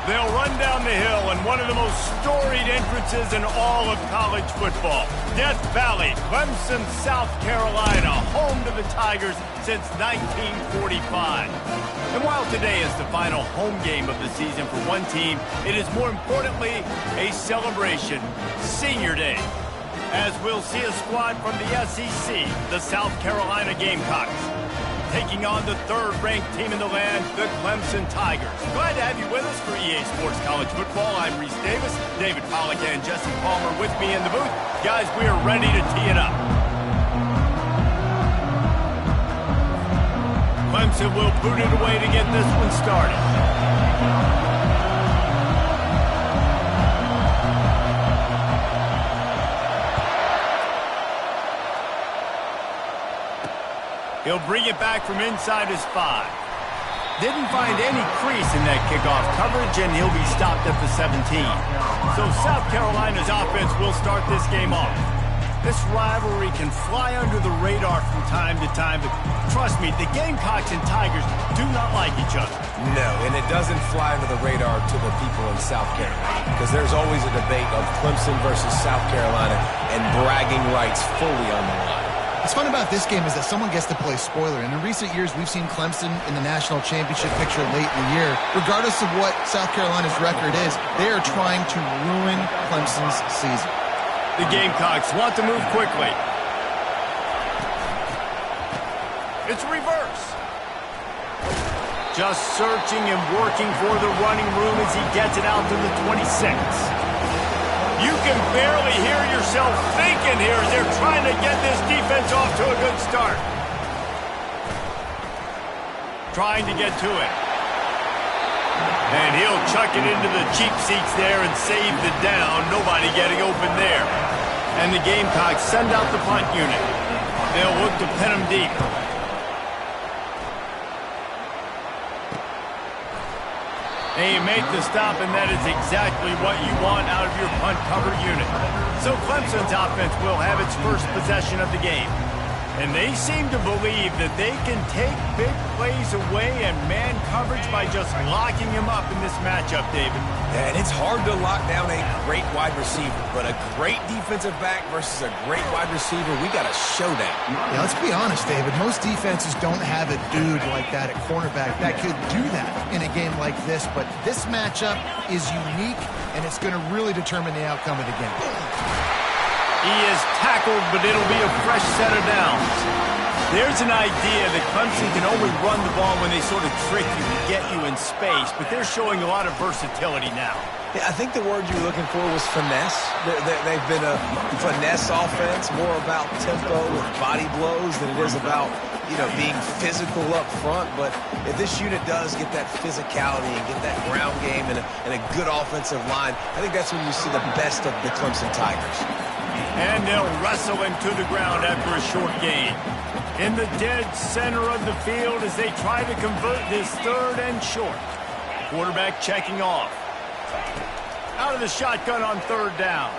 They'll run down the hill in one of the most storied entrances in all of college football. Death Valley, Clemson, South Carolina, home to the Tigers since 1945. And while today is the final home game of the season for one team, it is more importantly a celebration, Senior Day, as we'll see a squad from the SEC, the South Carolina Gamecocks, taking on the third-ranked team in the land, the Clemson Tigers. Glad to have you with us for EA Sports College Football. I'm Reese Davis, David Pollack and Jesse Palmer with me in the booth. Guys, we are ready to tee it up. Clemson will boot it away to get this one started. He'll bring it back from inside his 5. Didn't find any crease in that kickoff coverage, and he'll be stopped at the 17. So South Carolina's offense will start this game off. This rivalry can fly under the radar from time to time, but trust me, the Gamecocks and Tigers do not like each other. No, and it doesn't fly under the radar to the people in South Carolina, because there's always a debate of Clemson versus South Carolina and bragging rights fully on the line. What's fun about this game is that someone gets to play spoiler. And in recent years, we've seen Clemson in the national championship picture late in the year. Regardless of what South Carolina's record is, they are trying to ruin Clemson's season. The Gamecocks want to move quickly. It's reverse. Just searching and working for the running room as he gets it out to the 26. You can barely hear yourself thinking here as they're trying to get this defense off to a good start. Trying to get to it. And he'll chuck it into the cheap seats there and save the down. Nobody getting open there. And the Gamecocks send out the punt unit. They'll look to pin him deep. And you make the stop, and that is exactly what you want out of your punt cover unit. So Clemson's offense will have its first possession of the game. And they seem to believe that they can take big plays away and man coverage by just locking him up in this matchup, David. And it's hard to lock down a great wide receiver, but a great defensive back versus a great wide receiver, we got a showdown. Yeah, let's be honest, David. Most defenses don't have a dude like that at cornerback that could do that in a game like this, but this matchup is unique, and it's going to really determine the outcome of the game. He is tackled, but it'll be a fresh set of downs. There's an idea that Clemson can only run the ball when they sort of trick you and get you in space, but they're showing a lot of versatility now. Yeah, I think the word you were looking for was finesse. They've been a finesse offense, more about tempo with body blows than it is about, being physical up front. But if this unit does get that physicality and get that ground game and a good offensive line, I think that's when you see the best of the Clemson Tigers. And they'll wrestle him to the ground after a short gain. In the dead center of the field as they try to convert this third and short. Quarterback checking off. Out of the shotgun on third down.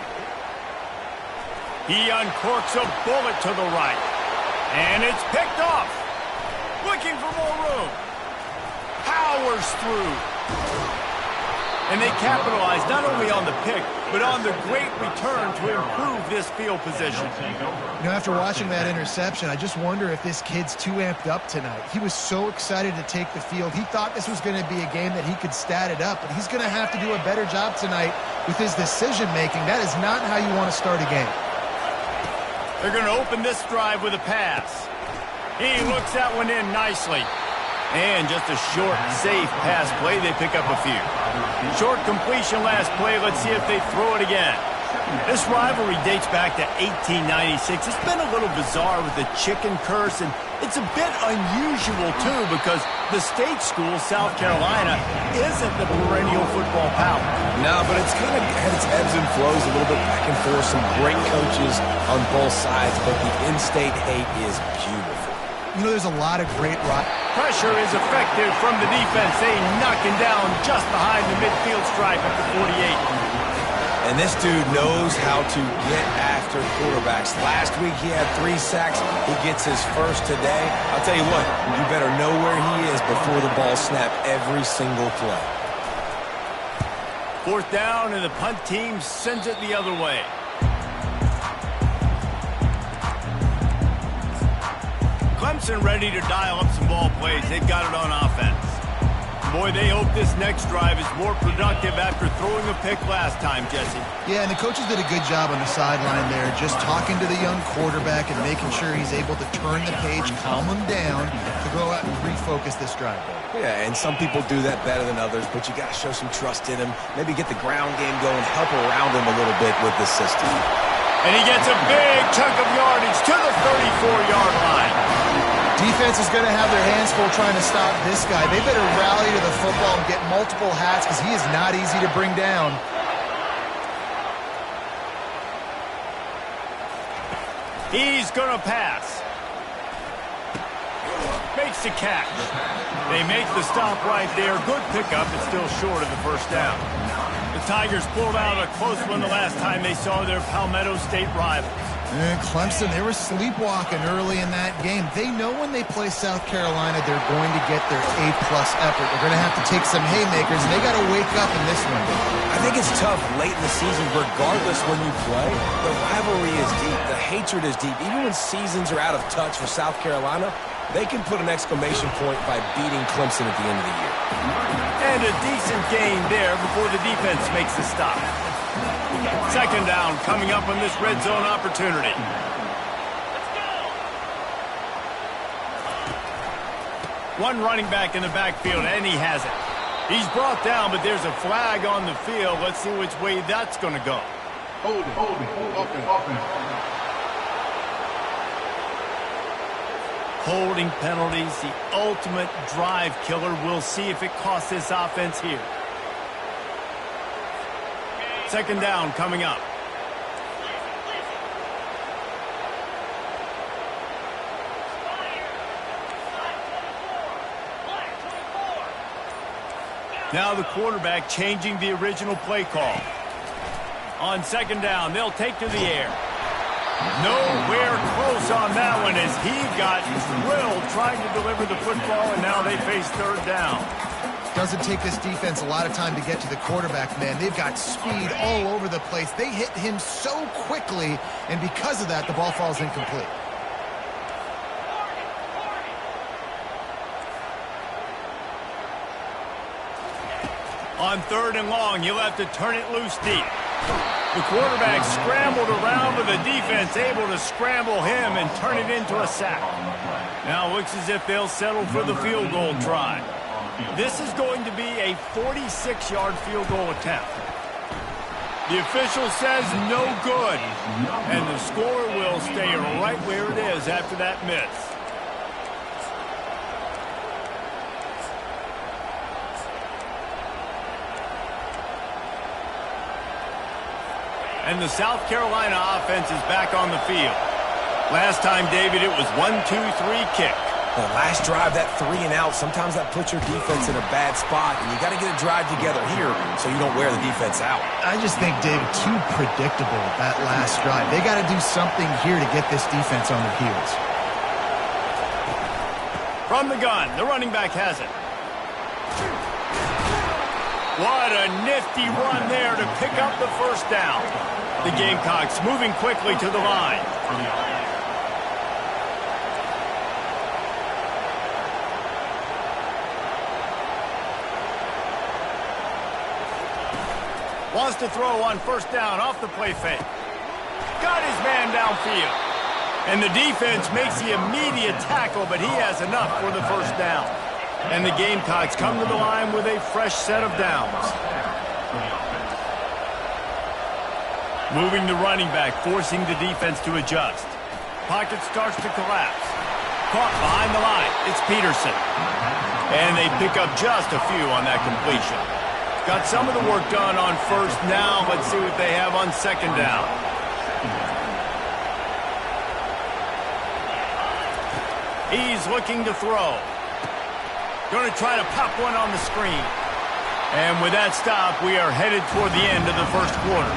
He uncorks a bullet to the right. And it's picked off. Looking for more room. Powers through. And they capitalize not only on the pick, but on the great return to improve this field position. After watching that interception, I just wonder if this kid's too amped up tonight. He was so excited to take the field. He thought this was going to be a game that he could stat it up, but he's going to have to do a better job tonight with his decision-making. That is not how you want to start a game. They're going to open this drive with a pass. He looks that one in nicely. And just a short, safe pass play. They pick up a few. Short completion last play. Let's see if they throw it again. This rivalry dates back to 1896. It's been a little bizarre with the chicken curse, and it's a bit unusual, too, because the state school, South Carolina, isn't the perennial football power. No, but it's kind of had its ebbs and flows a little bit back and forth. Some great coaches on both sides, but the in-state hate is beautiful. There's a lot of great rock. Pressure is effective from the defense. They knock him down just behind the midfield stripe at the 48. And this dude knows how to get after quarterbacks. Last week he had 3 sacks. He gets his first today. I'll tell you what, you better know where he is before the ball snapped every single play. 4th down, and the punt team sends it the other way. Clemson ready to dial up some ball plays. They've got it on offense. Boy, they hope this next drive is more productive after throwing a pick last time, Jesse. Yeah, and the coaches did a good job on the sideline there, just talking to the young quarterback and making sure he's able to turn the page, calm him down, to go out and refocus this drive. Yeah, and some people do that better than others, but you got to show some trust in him. Maybe get the ground game going, help around him a little bit with this system. And he gets a big chunk of yardage to the 34-yard line. Defense is going to have their hands full trying to stop this guy. They better rally to the football and get multiple hats because he is not easy to bring down. He's going to pass. Makes the catch. They make the stop right there. Good pickup, but still short of the first down. The Tigers pulled out a close one the last time they saw their Palmetto State rivals. And Clemson, they were sleepwalking early in that game. They know when they play South Carolina, they're going to get their A-plus effort. They're going to have to take some haymakers, and they got to wake up in this one. I think it's tough late in the season, regardless when you play. The rivalry is deep. The hatred is deep. Even when seasons are out of touch for South Carolina, they can put an exclamation point by beating Clemson at the end of the year. And a decent gain there before the defense makes the stop. 2nd down coming up on this red zone opportunity. One running back in the backfield, and he has it. He's brought down, but there's a flag on the field. Let's see which way that's going to go. Hold it. Holding penalties, the ultimate drive killer. We'll see if it costs this offense here. 2nd down coming up. Now the quarterback changing the original play call. On 2nd down, they'll take to the air. Nowhere close on that one as he got drilled trying to deliver the football, and now they face 3rd down. Doesn't take this defense a lot of time to get to the quarterback, man. They've got speed all over the place. They hit him so quickly, and because of that, the ball falls incomplete. On 3rd and long, you'll have to turn it loose deep. The quarterback scrambled around, but the defense able to scramble him and turn it into a sack. Now it looks as if they'll settle for the field goal try. This is going to be a 46-yard field goal attempt. The official says no good, and the score will stay right where it is after that miss. And the South Carolina offense is back on the field. Last time, David, it was 1-2-3 kick. The last drive, that 3 and out, sometimes that puts your defense in a bad spot, and you got to get a drive together here so you don't wear the defense out. I just think, David, too predictable that last drive. They got to do something here to get this defense on their heels. From the gun, the running back has it. What a nifty run there to pick up the 1st down. The Gamecocks moving quickly to the line. Wants to throw on 1st down off the play fake. Got his man downfield. And the defense makes the immediate tackle, but he has enough for the 1st down. And the Gamecocks come to the line with a fresh set of downs. Moving the running back, forcing the defense to adjust. Pocket starts to collapse. Caught behind the line. It's Peterson. And they pick up just a few on that completion. Got some of the work done on 1st. Now let's see what they have on 2nd down. He's looking to throw. Going to try to pop one on the screen. And with that stop, we are headed toward the end of the 1st quarter.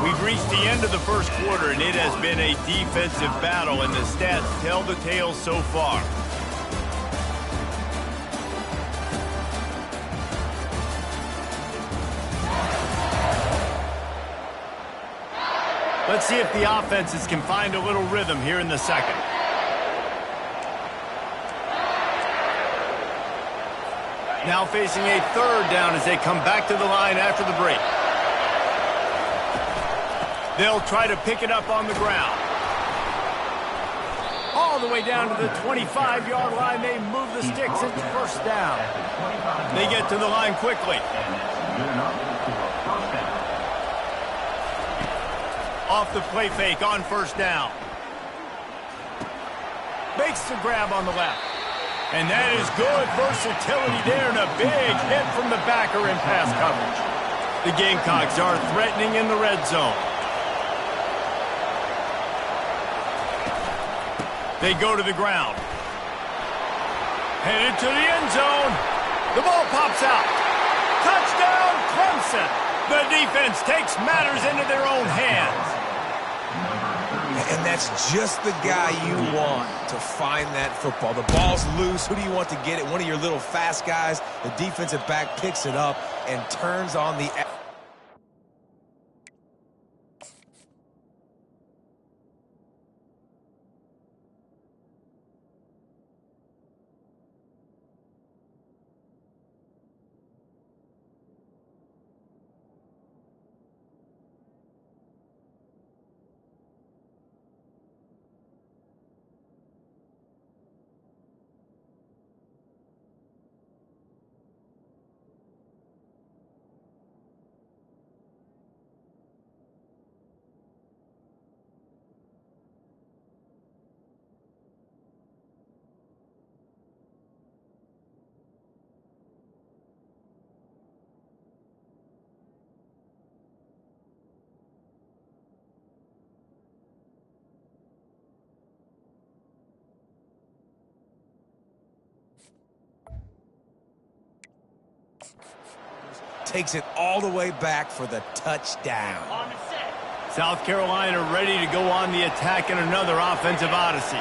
We've reached the end of the first quarter, and it has been a defensive battle, and the stats tell the tale so far. Let's see if the offenses can find a little rhythm here in the second. Now facing a third down as they come back to the line after the break. They'll try to pick it up on the ground. All the way down to the 25-yard line. They move the sticks into first down. They get to the line quickly. Off the play fake on first down. Makes the grab on the left. And that is good versatility there, and a big hit from the backer in pass coverage. The Gamecocks are threatening in the red zone. They go to the ground. Headed to the end zone. The ball pops out. Touchdown, Clemson. The defense takes matters into their own hands. And that's just the guy you want to find that football. The ball's loose. Who do you want to get it? One of your little fast guys. The defensive back picks it up and turns on the... Takes it all the way back for the touchdown. South Carolina ready to go on the attack in another offensive odyssey.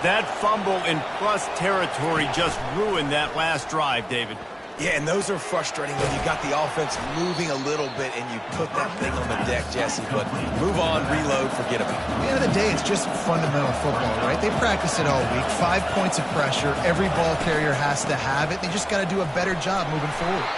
That fumble in plus territory just ruined that last drive, David. Yeah, and those are frustrating when you got the offense moving a little bit and you put that thing on the deck, Jesse. But move on, reload, forget about it. At the end of the day, it's just fundamental football, right? They practice it all week. 5 points of pressure. Every ball carrier has to have it. They just got to do a better job moving forward.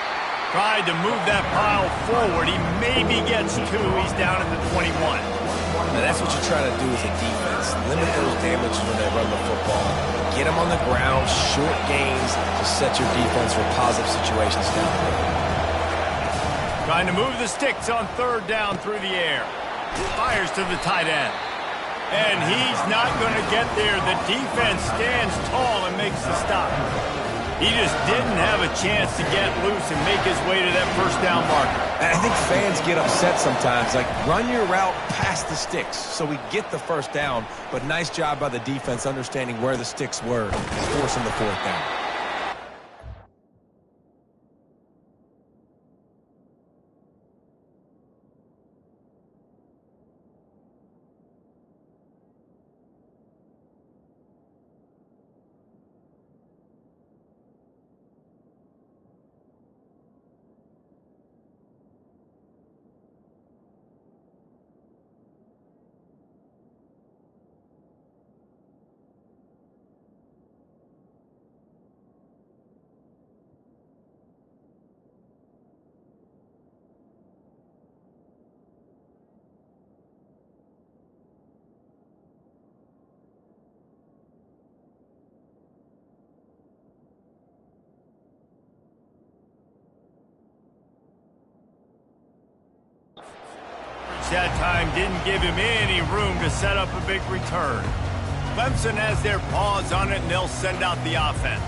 Tried to move that pile forward. He maybe gets 2. He's down at the 21. Now that's what you try to do as a defense. Limit those damages when they run the football. Get them on the ground, short gains to set your defense for positive situations down the road. Trying to move the sticks on third down through the air. Fires to the tight end. And he's not going to get there. The defense stands tall and makes the stop. He just didn't have a chance to get loose and make his way to that first down marker. And I think fans get upset sometimes. Like, run your route past the sticks so we get the first down. But nice job by the defense understanding where the sticks were, forcing the fourth down. That time didn't give him any room to set up a big return. Clemson has their paws on it, and they'll send out the offense.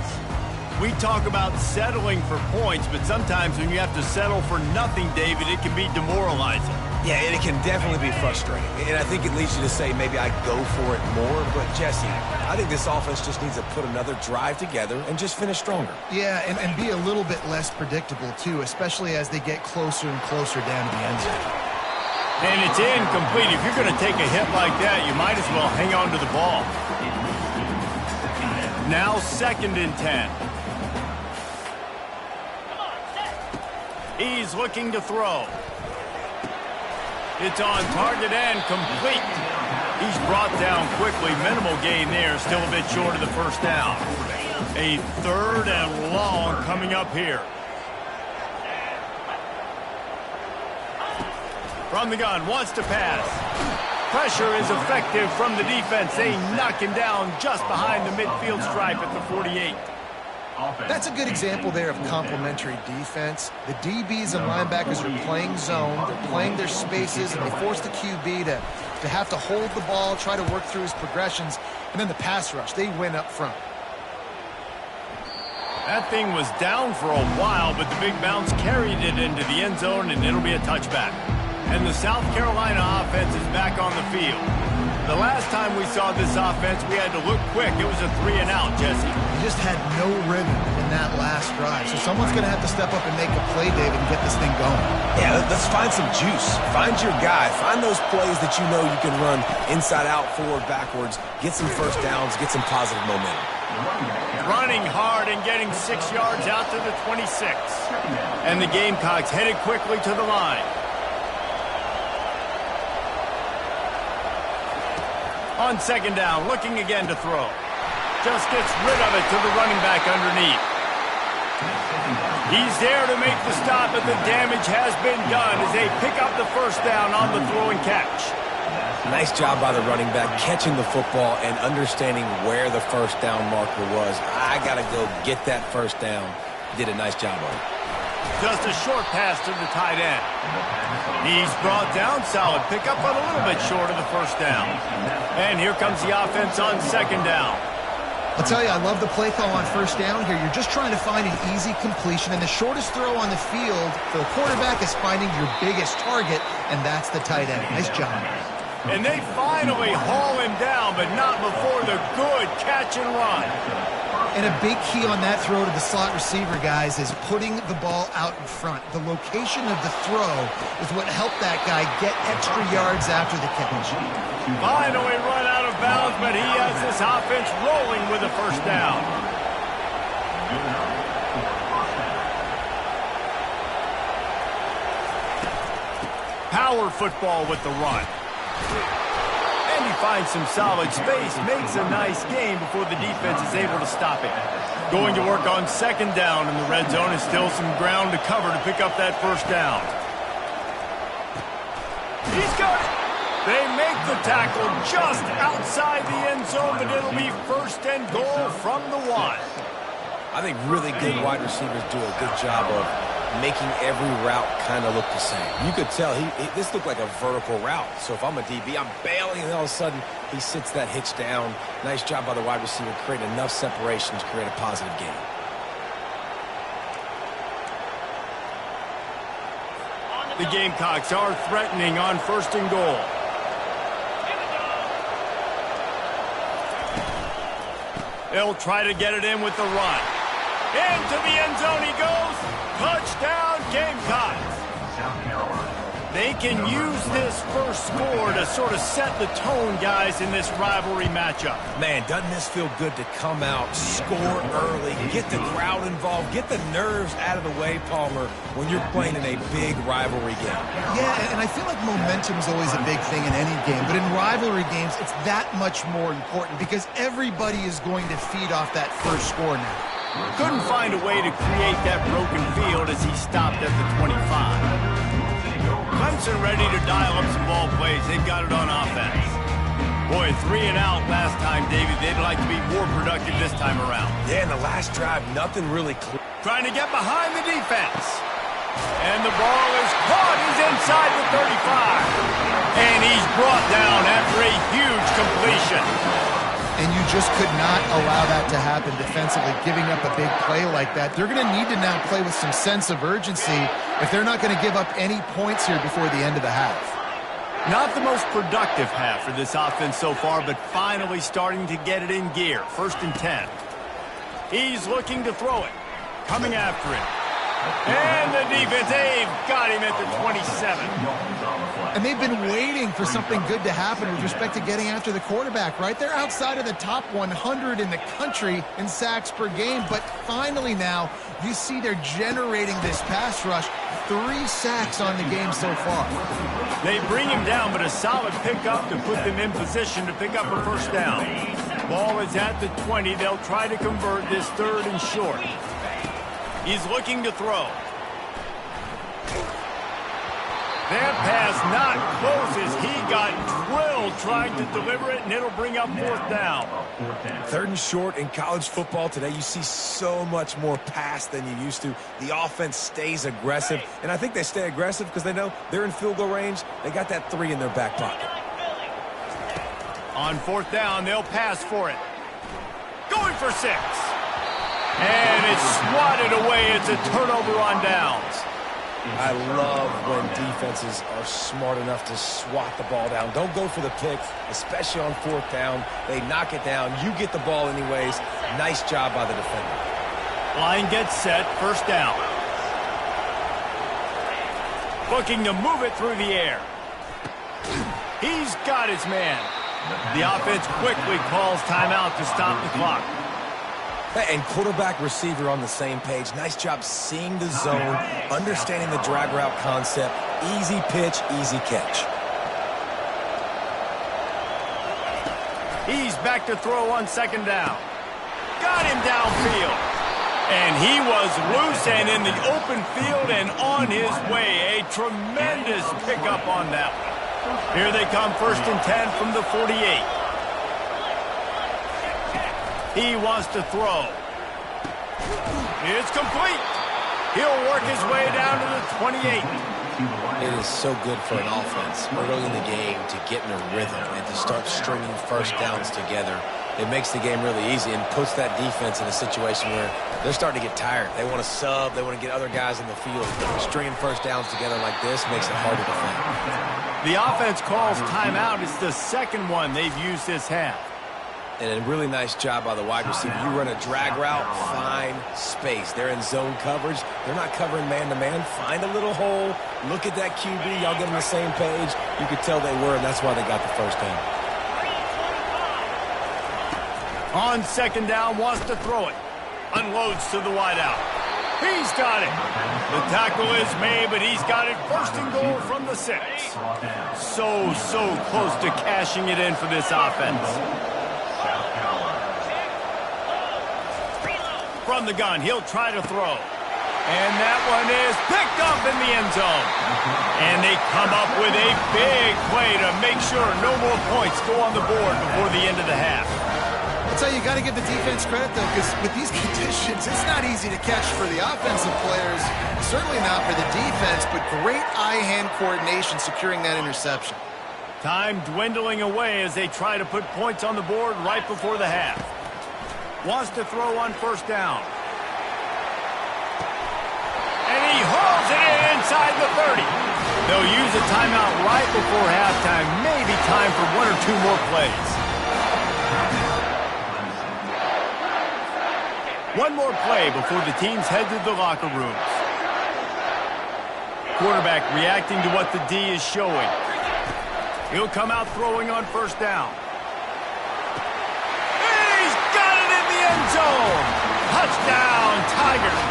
We talk about settling for points, but sometimes when you have to settle for nothing, David, it can be demoralizing. Yeah, and it can definitely be frustrating. And I think it leads you to say maybe I go for it more. But, Jesse, I think this offense just needs to put another drive together and just finish stronger. Yeah, and be a little bit less predictable, too, especially as they get closer and closer down to the end zone. And it's incomplete. If you're going to take a hit like that, you might as well hang on to the ball. Now 2nd and 10. He's looking to throw. It's on target and complete. He's brought down quickly. Minimal gain there. Still a bit short of the first down. A 3rd and long coming up here. From the gun, wants to pass. Pressure is effective from the defense. They knock him down just behind the midfield stripe at the 48. That's a good example there of complementary defense. The DBs and linebackers are playing zone. They're playing their spaces, and they force the QB to have to hold the ball, try to work through his progressions, and then the pass rush. They win up front. That thing was down for a while, but the big bounce carried it into the end zone, and it'll be a touchback. And the South Carolina offense is back on the field. The last time we saw this offense, we had to look quick. It was a 3-and-out, Jesse. He just had no rhythm in that last drive. So someone's going to have to step up and make a play, David, and get this thing going. Yeah, let's find some juice. Find your guy. Find those plays that you know you can run inside out, forward, backwards. Get some first downs. Get some positive momentum. Running hard and getting 6 yards out to the 26. And the Gamecocks headed quickly to the line. On 2nd down, looking again to throw. Just gets rid of it to the running back underneath. He's there to make the stop, but the damage has been done as they pick up the first down on the throw and catch. Nice job by the running back catching the football and understanding where the first down marker was. I got to go get that first down. Did a nice job of it. Just a short pass to the tight end. He's brought down solid. Pick up a little bit short of the first down. And here comes the offense on 2nd down. I'll tell you, I love the play call on first down here. You're just trying to find an easy completion, and the shortest throw on the field for the quarterback is finding your biggest target, and that's the tight end. Nice job. And they finally haul him down, but not before the good catch and run. And a big key on that throw to the slot receiver, guys, is putting the ball out in front. The location of the throw is what helped that guy get extra yards after the catch. Finally run out of bounds, but he has this offense rolling with a first down. Power football with the run. And he finds some solid space, makes a nice game before the defense is able to stop it. Going to work on 2nd down in the red zone is still some ground to cover to pick up that first down. He's got it. They make the tackle just outside the end zone, but it'll be 1st and goal from the 1. I think really good wide receivers do a good job of making every route kind of look the same. You could tell this looked like a vertical route. So if I'm a DB, I'm bailing, and all of a sudden he sits that hitch down. Nice job by the wide receiver, creating enough separation to create a positive gain. The Gamecocks are threatening on 1st and goal. They'll try to get it in with the run. Into the end zone he goes. Touchdown, Gamecocks. They can use this first score to sort of set the tone, guys, in this rivalry matchup. Man, doesn't this feel good to come out, score early, get the crowd involved, get the nerves out of the way, Palmer, when you're playing in a big rivalry game? Yeah, and I feel like momentum is always a big thing in any game, but in rivalry games, it's that much more important because everybody is going to feed off that first score now. Couldn't find a way to create that broken field as he stopped at the 25. Clemson ready to dial up some ball plays. They've got it on offense. Boy, 3-and-out last time, David. They'd like to be more productive this time around. Yeah, in the last drive, nothing really clear. Trying to get behind the defense. And the ball is caught. He's inside the 35. And he's brought down after a huge completion. And you just could not allow that to happen defensively, giving up a big play like that. They're going to need to now play with some sense of urgency if they're not going to give up any points here before the end of the half. Not the most productive half for this offense so far, but finally starting to get it in gear. 1st and 10. He's looking to throw it. Coming after him. And the defense, they've got him at the 27. And they've been waiting for something good to happen with respect to getting after the quarterback, right? They're outside of the top 100 in the country in sacks per game, but finally now you see they're generating this pass rush. 3 sacks on the game so far. They bring him down, but a solid pickup to put them in position to pick up a first down. Ball is at the 20. They'll try to convert this 3rd and short. He's looking to throw. That pass not close as he got drilled trying to deliver it, and it'll bring up 4th down. 3rd and short in college football today. You see so much more pass than you used to. The offense stays aggressive, and I think they stay aggressive because they know they're in field goal range. They got that 3 in their back pocket. On 4th down, they'll pass for it. Going for 6. And it's swatted away. It's a turnover on downs. I love when defenses are smart enough to swat the ball down. Don't go for the pick, especially on 4th down. They knock it down. You get the ball anyways. Nice job by the defender. Line gets set. 1st down. Looking to move it through the air. He's got his man. The offense quickly calls timeout to stop the clock. And quarterback receiver on the same page. Nice job seeing the zone, understanding the drag route concept. Easy pitch, easy catch. He's back to throw on 2nd down. Got him downfield. And he was loose and in the open field and on his way. A tremendous pickup on that one. Here they come, 1st and 10 from the 48. He wants to throw. It's complete. He'll work his way down to the 28. It is so good for an offense early in the game to get in a rhythm and to start stringing first downs together. It makes the game really easy and puts that defense in a situation where they're starting to get tired. They want to sub. They want to get other guys in the field. Stringing first downs together like this makes it hard to defend. The offense calls timeout. It's the 2nd one they've used this half. And a really nice job by the wide receiver. You run a drag route, find space. They're in zone coverage. They're not covering man-to-man. Find a little hole. Look at that QB. Y'all get on the same page. You could tell they were, and that's why they got the first down. On 2nd down, wants to throw it. Unloads to the wideout. He's got it. The tackle is made, but he's got it 1st and goal from the 6. So close to cashing it in for this offense. From the gun, he'll try to throw. And that one is picked up in the end zone. And they come up with a big play to make sure no more points go on the board before the end of the half. That's how you got to give the defense credit, though, because with these conditions, it's not easy to catch for the offensive players. Certainly not for the defense, but great eye-hand coordination securing that interception. Time dwindling away as they try to put points on the board right before the half. Wants to throw on 1st down. And he hauls it in inside the 30. They'll use a timeout right before halftime. Maybe time for 1 or 2 more plays. One more play before the teams head to the locker rooms. Quarterback reacting to what the D is showing. He'll come out throwing on 1st down. End zone. Touchdown, Tigers.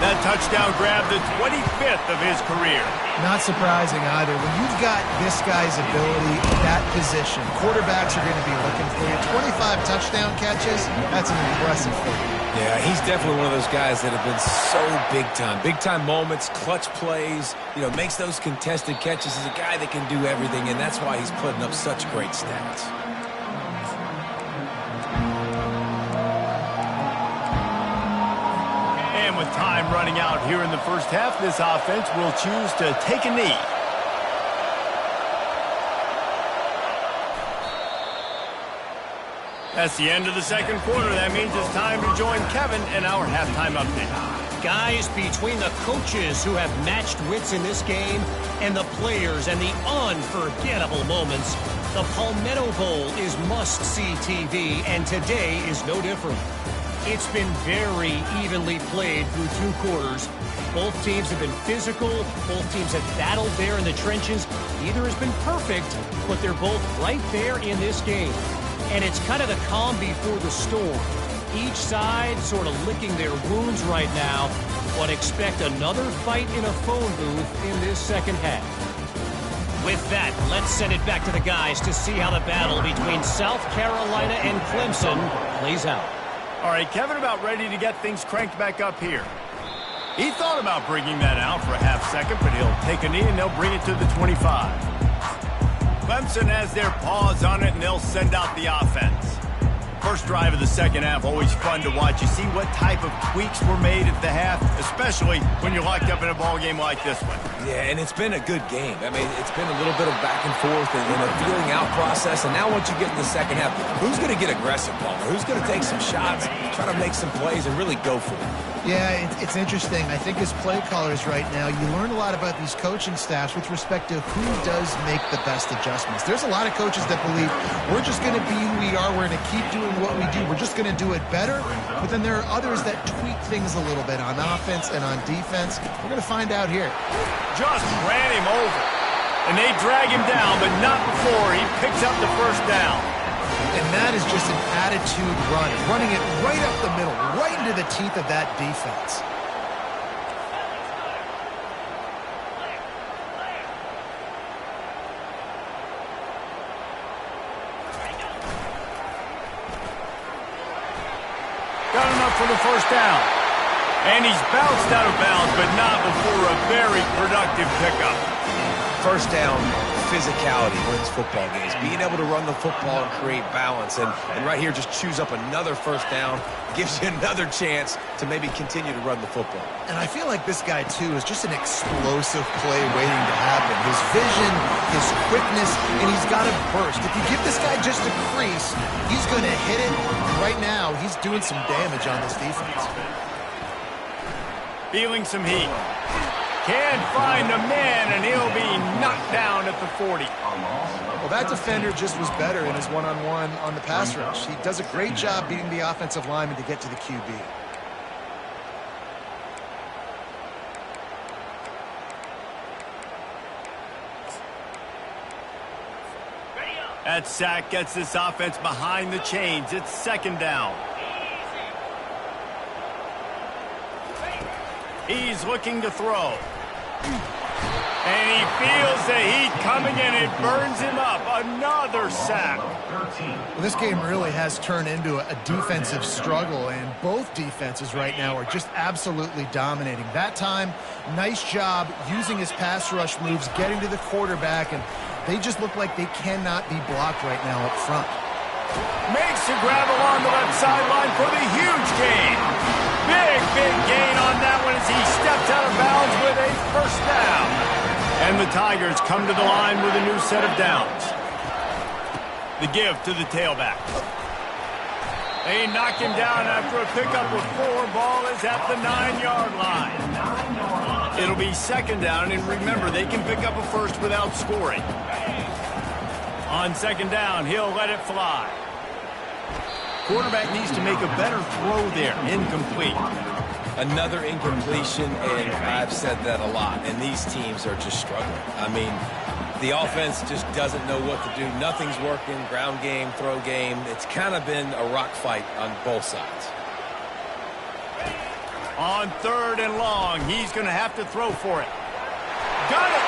That touchdown grabbed the 25th of his career. Not surprising either. When you've got this guy's ability at that position, quarterbacks are going to be looking for you. 25 touchdown catches, that's an impressive thing. Yeah, he's definitely one of those guys that have been so big time. Big time moments, clutch plays, makes those contested catches. He's a guy that can do everything, and that's why he's putting up such great stats. With time running out here in the first half, this offense will choose to take a knee. That's the end of the 2nd quarter. That means it's time to join Kevin in our halftime update. Guys, between the coaches who have matched wits in this game and the players and the unforgettable moments, the Palmetto Bowl is must-see TV, and today is no different. It's been very evenly played through 2 quarters. Both teams have been physical. Both teams have battled there in the trenches. Neither has been perfect, but they're both right there in this game. And it's kind of the calm before the storm. Each side sort of licking their wounds right now, but expect another fight in a phone booth in this second half. With that, let's send it back to the guys to see how the battle between South Carolina and Clemson plays out. All right, Kevin about ready to get things cranked back up here. He thought about bringing that out for a half second, but he'll take a knee and they'll bring it to the 25. Clemson has their paws on it and they'll send out the offense. First drive of the second half, always fun to watch. You see what type of tweaks were made at the half, especially when you're locked up in a ball game like this one. Yeah, and it's been a good game. I mean, it's been a little bit of back and forth and a feeling out process. And now once you get in the second half, who's going to get aggressive, Palmer? Who's going to take some shots, try to make some plays, and really go for it? Yeah, it's interesting. I think as play callers right now, you learn a lot about these coaching staffs with respect to who does make the best adjustments. There's a lot of coaches that believe we're just going to be who we are. We're going to keep doing what we do. We're just going to do it better. But then there are others that tweak things a little bit on offense and on defense. We're going to find out here. Just ran him over. And they drag him down, but not before he picks up the first down. And that is just an attitude run, running it right up the middle, right into the teeth of that defense. Got enough for the first down. And he's bounced out of bounds, but not before a very productive pickup. First down, physicality wins football games. Being able to run the football and create balance. And right here, just choose up another first down. Gives you another chance to maybe continue to run the football. And I feel like this guy, too, is just an explosive play waiting to happen. His vision, his quickness, and he's got a burst. If you give this guy just a crease, he's going to hit it. And right now, he's doing some damage on this defense. Feeling some heat. Can't find a man, and he'll be knocked down at the 40. Well, that defender just was better in his one-on-one on the pass rush. He does a great job beating the offensive lineman to get to the QB. That sack gets this offense behind the chains. It's second down. He's looking to throw. And he feels the heat coming in. It burns him up. Another sack. Well, this game really has turned into a defensive struggle, and both defenses right now are just absolutely dominating. That time, nice job using his pass rush moves, getting to the quarterback, and they just look like they cannot be blocked right now up front. Makes a grab along the left sideline for the huge gain. Big gain on that one as he steps out of bounds with a first down. And the Tigers come to the line with a new set of downs. The give to the tailback. They knock him down after a pickup of 4. Ball is at the 9-yard line. It'll be second down, and remember, they can pick up a first without scoring. On second down, he'll let it fly. Quarterback needs to make a better throw there. Incomplete. Another incompletion, and I've said that a lot, and these teams are just struggling. I mean, the offense just doesn't know what to do. Nothing's working. Ground game, throw game. It's kind of been a rock fight on both sides. On third and long, he's going to have to throw for it. Got it!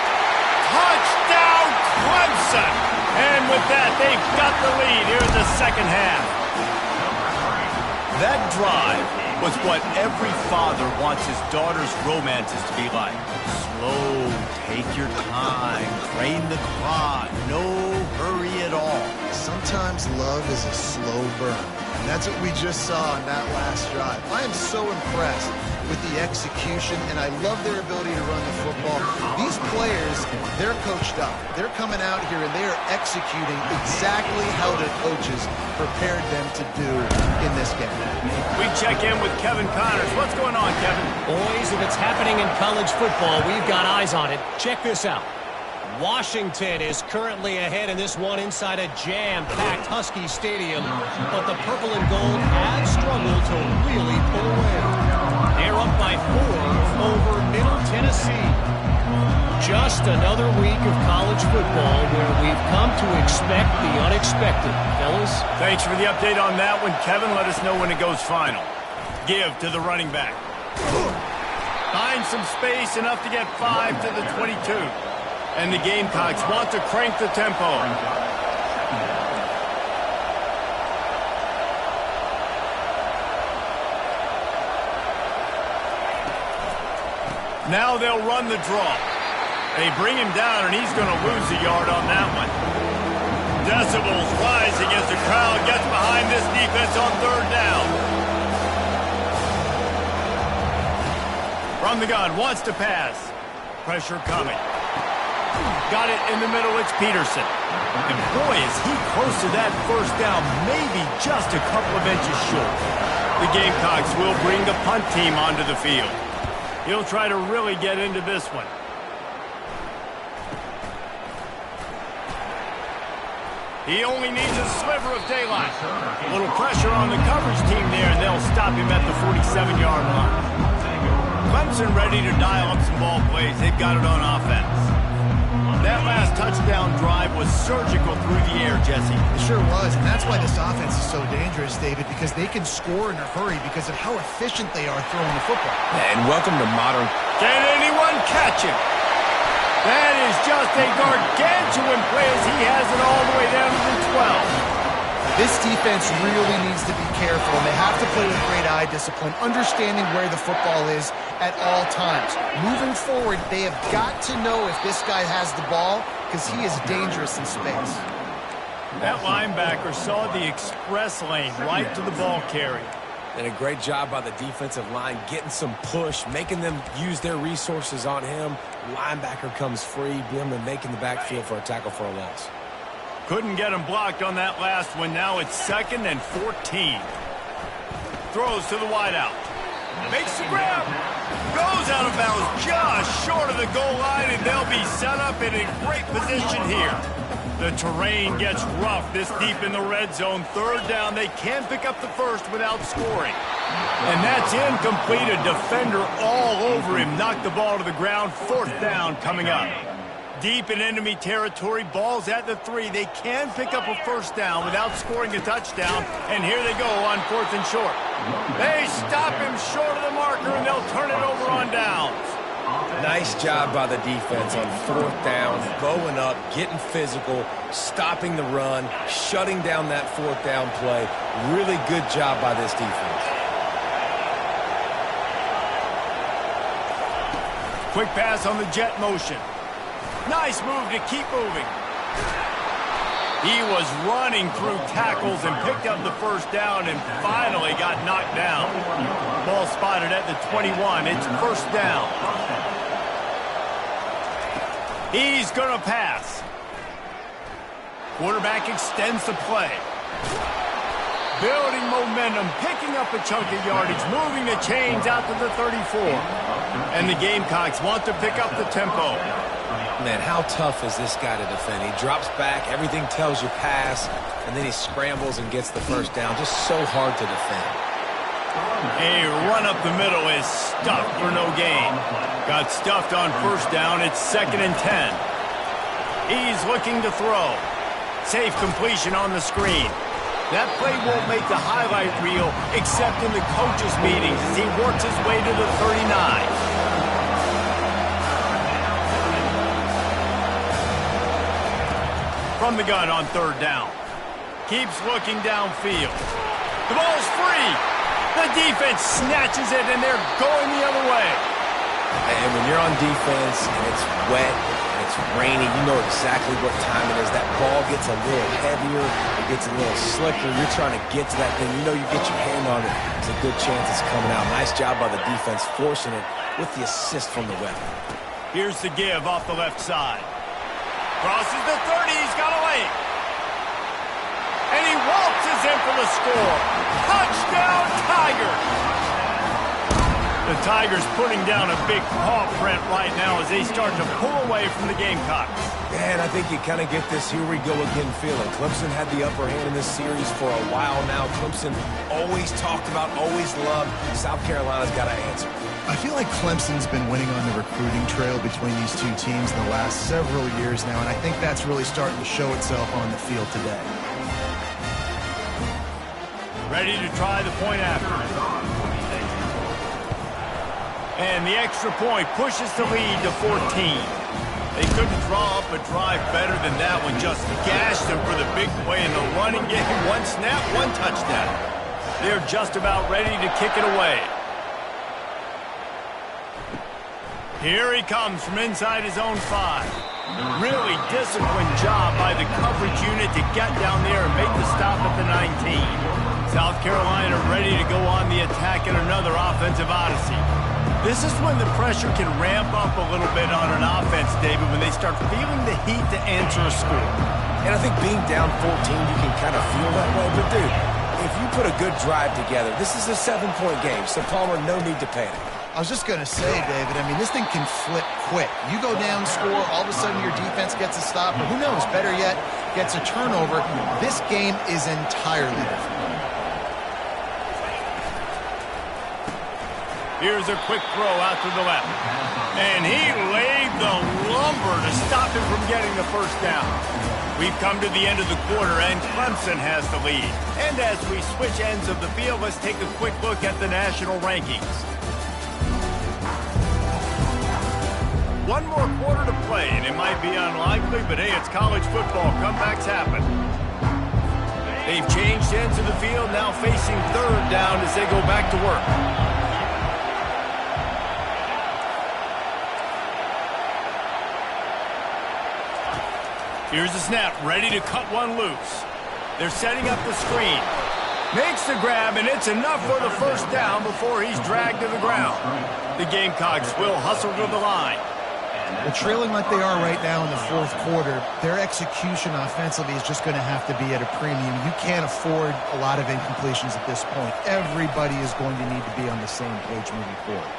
Touchdown, Clemson! And with that, they've got the lead here in the second half. That drive was what every father wants his daughter's romances to be like. Slow, take your time, train the clock, no hurry at all. Sometimes love is a slow burn, and that's what we just saw on that last drive. I am so impressed with the execution, and I love their ability to run the football. These players, they're coached up. They're coming out here, and they are executing exactly how their coaches prepared them to do in this game. We check in with Kevin Connors. What's going on, Kevin? Boys, if it's happening in college football, we've got eyes on it. Check this out. Washington is currently ahead in this one inside a jam-packed Husky Stadium, but the purple and gold have struggled to really pull away. They're up by 4 over Middle Tennessee. Just another week of college football where we've come to expect the unexpected. Fellas? Thanks for the update on that one, Kevin. Let us know when it goes final. Give to the running back. Find some space, enough to get 5 to the 22. And the Gamecocks want to crank the tempo. Now they'll run the draw. They bring him down, and he's going to lose a yard on that one. Decibels rising as the crowd gets behind this defense on 3rd down. From the gun, wants to pass. Pressure coming. Got it in the middle, it's Peterson. And boy, is he close to that 1st down, maybe just a couple of inches short. The Gamecocks will bring the punt team onto the field. He'll try to really get into this one. He only needs a sliver of daylight. A little pressure on the coverage team there, and they'll stop him at the 47-yard line. Clemson ready to dial up some ball plays. They've got it on offense. That last touchdown drive was surgical through the air, Jesse. It sure was, and that's why this offense is so dangerous, David, because they can score in a hurry because of how efficient they are throwing the football. And welcome to modern. Can anyone catch him? That is just a gargantuan play as he has it all the way down to the 12. This defense really needs to be careful, and they have to play with great eye discipline, understanding where the football is at all times. Moving forward, they have got to know if this guy has the ball, because he is dangerous in space. That linebacker saw the express lane right to the ball carrier. And a great job by the defensive line, getting some push, making them use their resources on him. Linebacker comes free, him and making the backfield for a tackle for a loss. Couldn't get him blocked on that last one. Now it's 2nd and 14. Throws to the wideout. Makes the grab. Goes out of bounds just short of the goal line, and they'll be set up in a great position here. The terrain gets rough this deep in the red zone. 3rd down. They can't pick up the first without scoring. And that's incomplete. A defender all over him. Knocked the ball to the ground. 4th down coming up. Deep in enemy territory, ball's at the 3. They can pick up a 1st down without scoring a touchdown, and here they go on 4th and short. They stop him short of the marker, and they'll turn it over on downs. Nice job by the defense on 4th down, bowing up, getting physical, stopping the run, shutting down that 4th down play. Really good job by this defense. Quick pass on the jet motion. Nice move to keep moving. He was running through tackles and picked up the 1st down and finally got knocked down. Ball spotted at the 21. It's 1st down. He's going to pass. Quarterback extends the play. Building momentum, picking up a chunk of yardage, moving the chains out to the 34. And the Gamecocks want to pick up the tempo. Man, how tough is this guy to defend? He drops back, everything tells you pass, and then he scrambles and gets the 1st down. Just so hard to defend. A run up the middle is stuffed for no gain. Got stuffed on 1st down. It's 2nd and 10. He's looking to throw. Safe completion on the screen. That play won't make the highlight reel except in the coaches' meetings as he works his way to the 39. From the gun on 3rd down. Keeps looking downfield. The ball's free. The defense snatches it, and they're going the other way. And when you're on defense and it's wet and it's rainy, you know exactly what time it is. That ball gets a little heavier. It gets a little slicker. You're trying to get to that thing. You know you get your hand on it. There's a good chance it's coming out. Nice job by the defense forcing it with the assist from the wet. Here's the give off the left side. Crosses the 30, he's got a lane. And he waltzes in for the score. Touchdown, Tigers! The Tigers putting down a big paw print right now as they start to pull away from the Gamecocks. And I think you kind of get this here we go again feeling. Clemson had the upper hand in this series for a while now. Clemson always talked about, always loved. South Carolina's got to answer. I feel like Clemson's been winning on the recruiting trail between these two teams in the last several years now, and I think that's really starting to show itself on the field today. Ready to try the point after. And the extra point pushes the lead to 14. They couldn't draw up a drive better than that one. Just gashed them for the big play in the running game. One snap, one touchdown. They're just about ready to kick it away. Here he comes from inside his own 5. Really disciplined job by the coverage unit to get down there and make the stop at the 19. South Carolina ready to go on the attack in another offensive odyssey. This is when the pressure can ramp up a little bit on an offense, David, when they start feeling the heat to answer a score. And I think being down 14, you can kind of feel that way. But, dude, if you put a good drive together, this is a 7-point game, so Palmer, no need to panic. I was just going to say, David, I mean, this thing can flip quick. You go down, score, all of a sudden your defense gets a stop, or who knows, better yet, gets a turnover. This game is entirely different. Here's a quick throw out to the left. And he laid the lumber to stop him from getting the first down. We've come to the end of the quarter, and Clemson has the lead. And as we switch ends of the field, let's take a quick look at the national rankings. One more quarter to play, and it might be unlikely, but hey, it's college football. Comebacks happen. They've changed ends of the field, now facing third down as they go back to work. Here's the snap, ready to cut one loose. They're setting up the screen. Makes the grab, and it's enough for the first down before he's dragged to the ground. The Gamecocks will hustle to the line. They're trailing like they are right now in the fourth quarter. Their execution offensively is just going to have to be at a premium. You can't afford a lot of incompletions at this point. Everybody is going to need to be on the same page moving forward.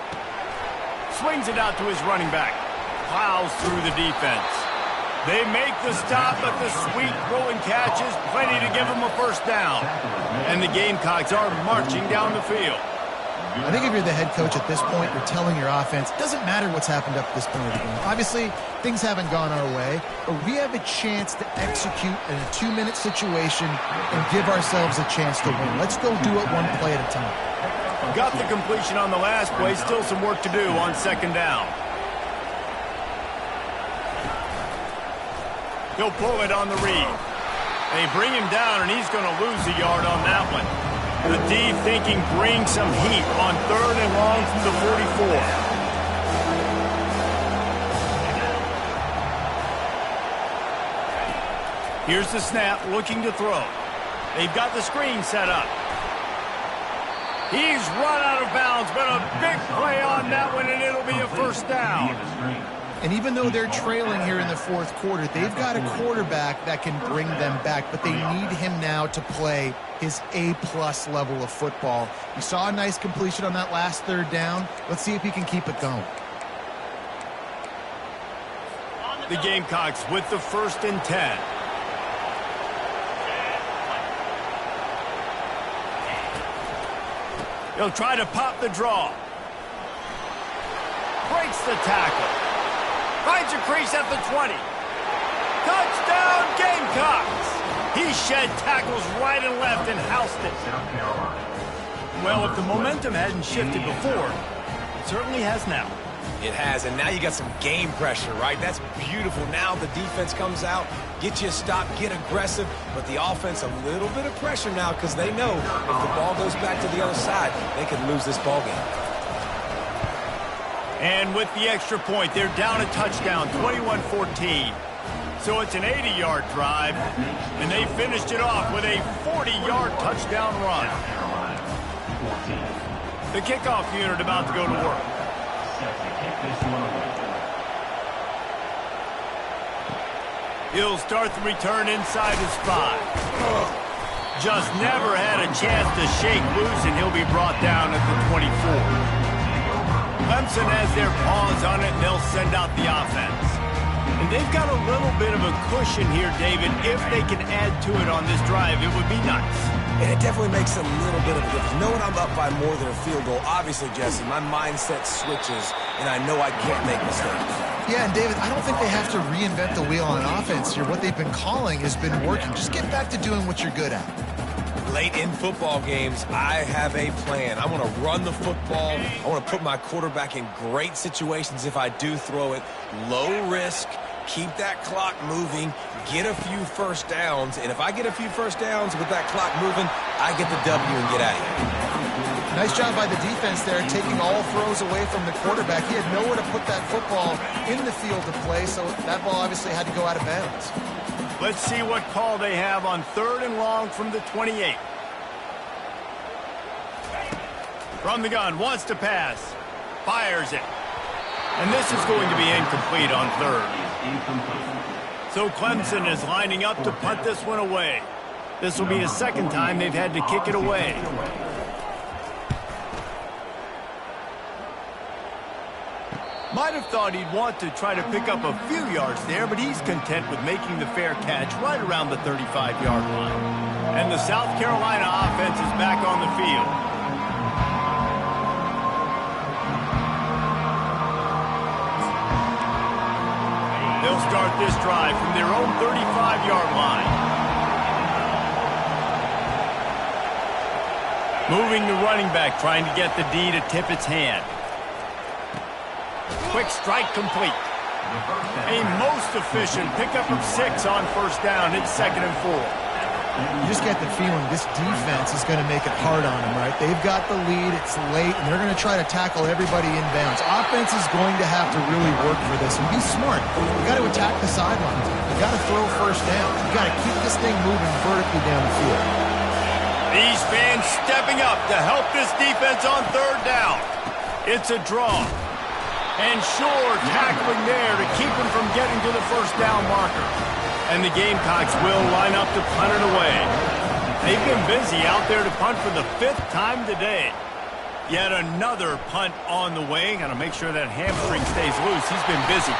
Swings it out to his running back. Plows through the defense. They make the stop, but the sweet rolling catch is plenty to give them a first down. And the Gamecocks are marching down the field. I think if you're the head coach at this point, you're telling your offense, it doesn't matter what's happened up to this point of the game. Obviously, things haven't gone our way, but we have a chance to execute in a 2-minute situation and give ourselves a chance to win. Let's go do it one play at a time. Got the completion on the last play. Still some work to do on second down. He'll pull it on the read. They bring him down, and he's going to lose a yard on that one. The D thinking bring some heat on third and long from the 44. Here's the snap, looking to throw. They've got the screen set up. He's run out of bounds, but a big play on that one, and it'll be a first down. And even though they're trailing here in the fourth quarter, they've got a quarterback that can bring them back, but they need him now to play his A-plus level of football. You saw a nice completion on that last third down. Let's see if he can keep it going. The Gamecocks with the 1st and 10. He'll try to pop the draw. Breaks the tackle. Finds a crease at the 20. Touchdown, Gamecocks! He shed tackles right and left and housed it. Well, if the momentum hadn't shifted before, it certainly has now. It has, and now you got some game pressure, right? That's beautiful. Now the defense comes out, get you a stop, get aggressive, but the offense a little bit of pressure now because they know if the ball goes back to the other side, they could lose this ball game. And with the extra point, they're down a touchdown, 21-14. So it's an 80-yard drive, and they finished it off with a 40-yard touchdown run. The kickoff unit about to go to work. He'll start the return inside his 5. Just never had a chance to shake loose, and he'll be brought down at the 24. Clemson has their paws on it, and they'll send out the offense. And they've got a little bit of a cushion here, David. If they can add to it on this drive, it would be nice. And it definitely makes a little bit of a difference. Knowing I'm up by more than a field goal, obviously, Jesse, my mindset switches, and I know I can't make mistakes. Yeah, and David, I don't think they have to reinvent the wheel on offense here. What they've been calling has been working. Just get back to doing what you're good at. Late in football games, I have a plan. I want to run the football. I want to put my quarterback in great situations if I do throw it. Low risk, keep that clock moving, get a few first downs. And if I get a few first downs with that clock moving, I get the W and get out of here. Nice job by the defense there, taking all throws away from the quarterback. He had nowhere to put that football in the field to play, so that ball obviously had to go out of bounds. Let's see what call they have on 3rd and long from the 28. From the gun, wants to pass. Fires it. And this is going to be incomplete on 3rd. So Clemson is lining up to punt this one away. This will be the second time they've had to kick it away. Might have thought he'd want to try to pick up a few yards there, but he's content with making the fair catch right around the 35-yard line. And the South Carolina offense is back on the field. They'll start this drive from their own 35-yard line. Moving the running back, trying to get the D to tip its hand. Quick strike complete. A most efficient pickup of 6 on 1st down. It's 2nd and 4. You just get the feeling this defense is going to make it hard on them, right? They've got the lead, it's late, and they're going to try to tackle everybody in bounds. Offense is going to have to really work for this and be smart. You got to attack the sidelines. You got to throw 1st down. You got to keep this thing moving vertically down the field. These fans stepping up to help this defense on 3rd down. It's a draw. And sure, tackling there to keep him from getting to the 1st down marker. And the Gamecocks will line up to punt it away. They've been busy out there to punt for the 5th time today. Yet another punt on the way. Got to make sure that hamstring stays loose. He's been busy.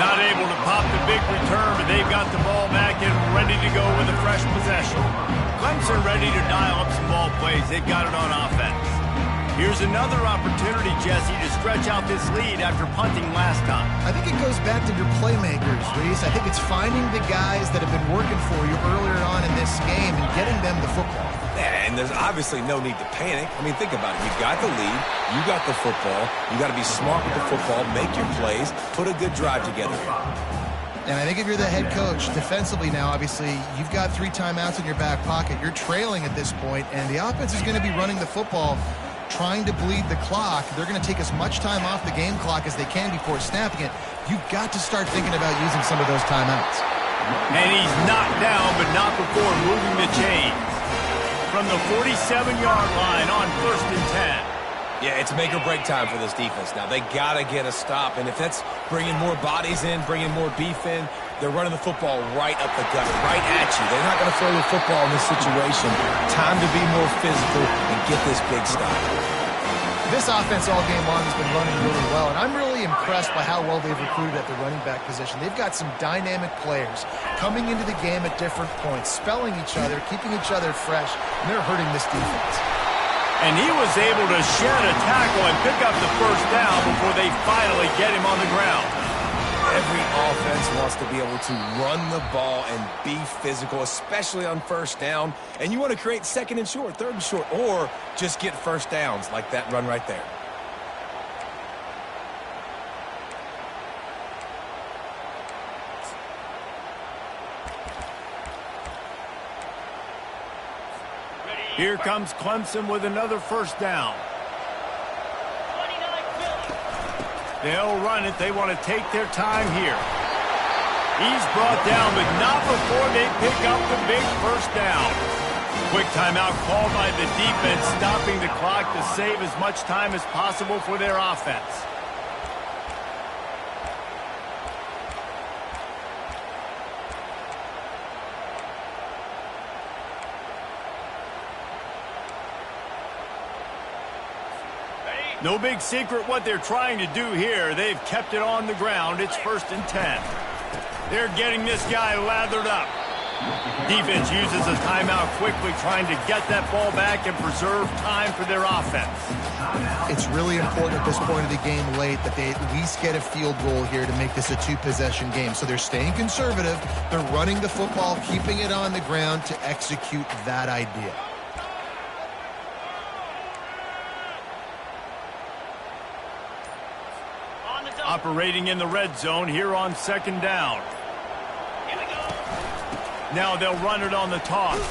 Not able to pop the big return, but they've got the ball back and ready to go with a fresh possession. Clemson ready to dial up some ball plays. They've got it on offense. Here's another opportunity, Jesse, to stretch out this lead after punting last time. I think it goes back to your playmakers, Reese. I think it's finding the guys that have been working for you earlier on in this game and getting them the football. And there's obviously no need to panic. I mean, think about it. You got the lead. You got the football. You got to be smart with the football, make your plays, put a good drive together here. And I think if you're the head coach, defensively now, obviously, you've got 3 timeouts in your back pocket. You're trailing at this point, and the offense is going to be running the football, trying to bleed the clock. They're going to take as much time off the game clock as they can before snapping it. You've got to start thinking about using some of those timeouts. And he's knocked down, but not before moving the chains. From the 47-yard line on 1st and 10. Yeah, it's make or break time for this defense now. They got to get a stop, and if that's bringing more bodies in, bringing more beef in, they're running the football right up the gut, right at you. They're not going to throw the football in this situation. Time to be more physical and get this big stop. This offense all game long has been running really well, and I'm really impressed by how well they've recruited at the running back position. They've got some dynamic players coming into the game at different points, spelling each other, keeping each other fresh, and they're hurting this defense. And he was able to shed a tackle and pick up the 1st down before they finally get him on the ground. Every offense wants to be able to run the ball and be physical, especially on 1st down. And you want to create 2nd and short, 3rd and short, or just get 1st downs like that run right there. Here comes Clemson with another 1st down. They'll run it. They want to take their time here. He's brought down, but not before they pick up the big 1st down. Quick timeout called by the defense, stopping the clock to save as much time as possible for their offense. No big secret what they're trying to do here. They've kept it on the ground. It's 1st and 10. They're getting this guy lathered up. Defense uses a timeout quickly, trying to get that ball back and preserve time for their offense. It's really important at this point of the game late that they at least get a field goal here to make this a 2-possession game. So they're staying conservative. They're running the football, keeping it on the ground to execute that idea. Operating in the red zone here on 2nd down. Now they'll run it on the toss.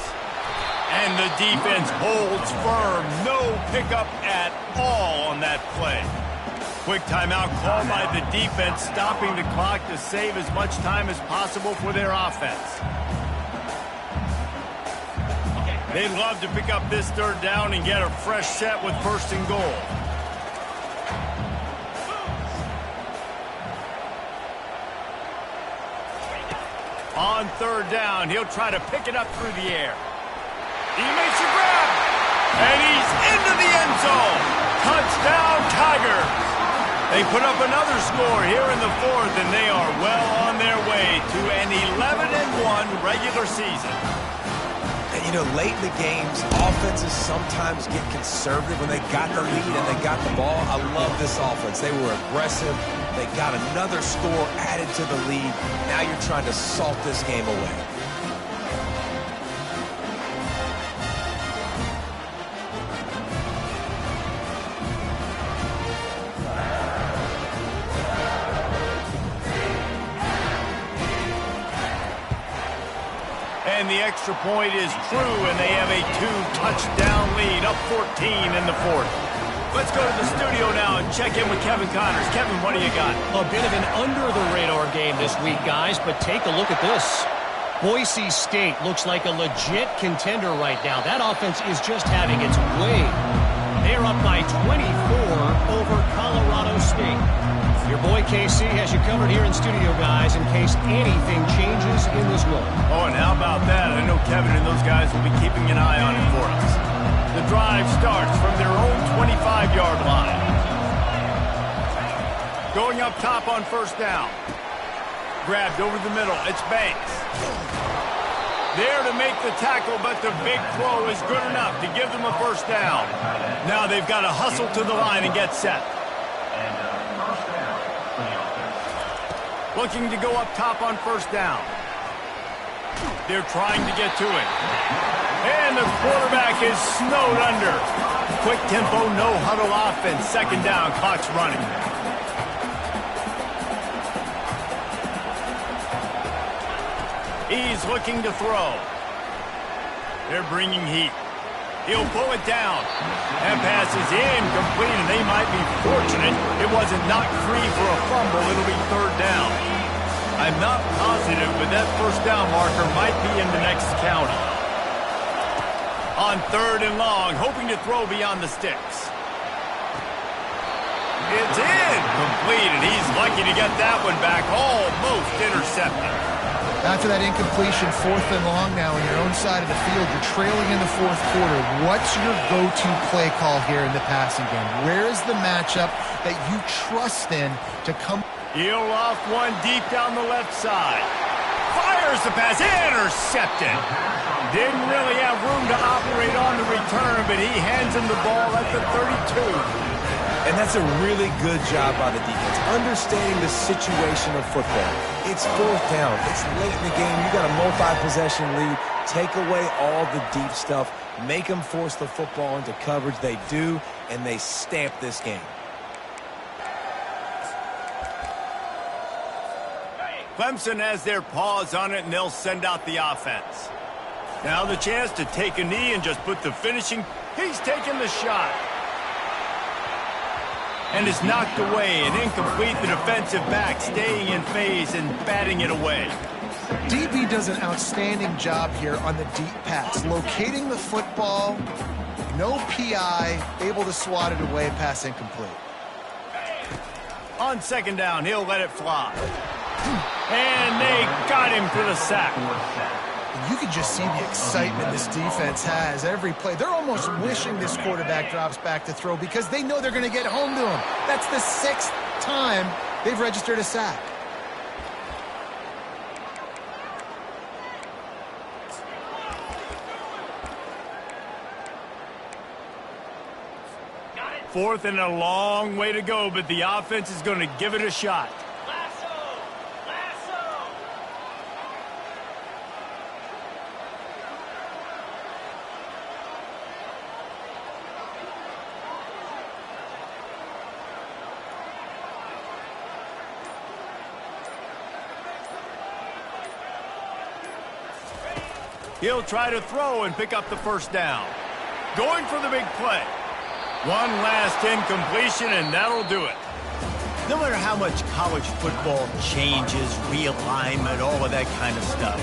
And the defense holds firm. No pickup at all on that play. Quick timeout called by the defense, stopping the clock to save as much time as possible for their offense. They'd love to pick up this 3rd down and get a fresh set with 1st and goal. On 3rd down, he'll try to pick it up through the air. He makes a grab, and he's into the end zone. Touchdown, Tigers. They put up another score here in the 4th, and they are well on their way to an 11-1 regular season. And, you know, late in the games, offenses sometimes get conservative when they got the lead and they got the ball. I love this offense. They were aggressive. They got another score added to the lead. Now you're trying to salt this game away. And the extra point is true, and they have a 2-touchdown lead, up 14 in the 4th. Let's go to the studio now and check in with Kevin Connors. Kevin, what do you got? A bit of an under-the-radar game this week, guys, but take a look at this. Boise State looks like a legit contender right now. That offense is just having its way. They're up by 24 over Colorado State. Your boy KC has you covered here in studio, guys, in case anything changes in this one. Oh, and how about that? I know Kevin and those guys will be keeping an eye on it for us. The drive starts from their own 25-yard line. Going up top on 1st down. Grabbed over the middle. It's Banks. There to make the tackle, but the big throw is good enough to give them a 1st down. Now they've got to hustle to the line and get set. Looking to go up top on 1st down. They're trying to get to it. And the quarterback is snowed under. Quick tempo, no huddle offense. 2nd down, clock's running. He's looking to throw. They're bringing heat. He'll pull it down. That pass is incomplete, and they might be fortunate it wasn't knocked free for a fumble. It'll be 3rd down. I'm not positive, but that 1st down marker might be in the next county. On 3rd and long, hoping to throw beyond the sticks. It's incomplete, and he's lucky to get that one back, almost intercepted. After that incompletion, 4th and long now on your own side of the field, you're trailing in the 4th quarter. What's your go-to play call here in the passing game? Where is the matchup that you trust in to come? He'll off one deep down the left side. Fires the pass, intercepted. Didn't really have room to operate on the return, but he hands him the ball at the 32. And that's a really good job by the defense, understanding the situation of football. It's 4th down. It's late in the game. You got a multi-possession lead. Take away all the deep stuff. Make them force the football into coverage. They do, and they stamp this game. Clemson has their paws on it, and they'll send out the offense. Now the chance to take a knee and just put the finishing. He's taking the shot. And is knocked away and incomplete. The defensive back staying in phase and batting it away. DB does an outstanding job here on the deep pass. Locating the football, no PI, able to swat it away, pass incomplete. On 2nd down, he'll let it fly. And they got him for the sack. You can just see the excitement this defense has every play. They're almost wishing this quarterback drops back to throw because they know they're going to get home to him. That's the 6th time they've registered a sack. Fourth and a long way to go, but the offense is going to give it a shot. He'll try to throw and pick up the first down. Going for the big play. One last incompletion, and that'll do it. No matter how much college football changes, realignment, all of that kind of stuff,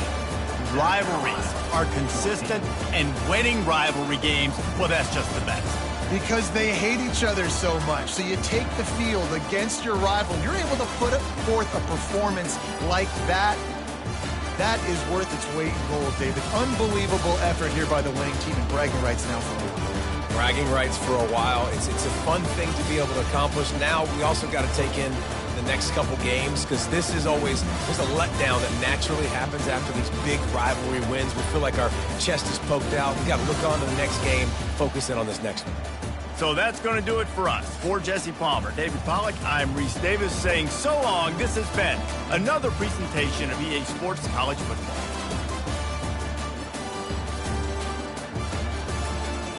rivalries are consistent, and winning rivalry games, well, that's just the best. Because they hate each other so much. So you take the field against your rival. You're able to put forth a performance like that. That is worth its weight in gold, David. Unbelievable effort here by the winning team, and bragging rights now for me. Bragging rights for a while. It's a fun thing to be able to accomplish. Now we also got to take in the next couple games, because this is always, there's a letdown that naturally happens after these big rivalry wins. We feel like our chest is poked out. We got to look on to the next game, focus in on this next one. So that's going to do it for us. For Jesse Palmer, David Pollack, I'm Reese Davis saying so long. This has been another presentation of EA Sports College Football.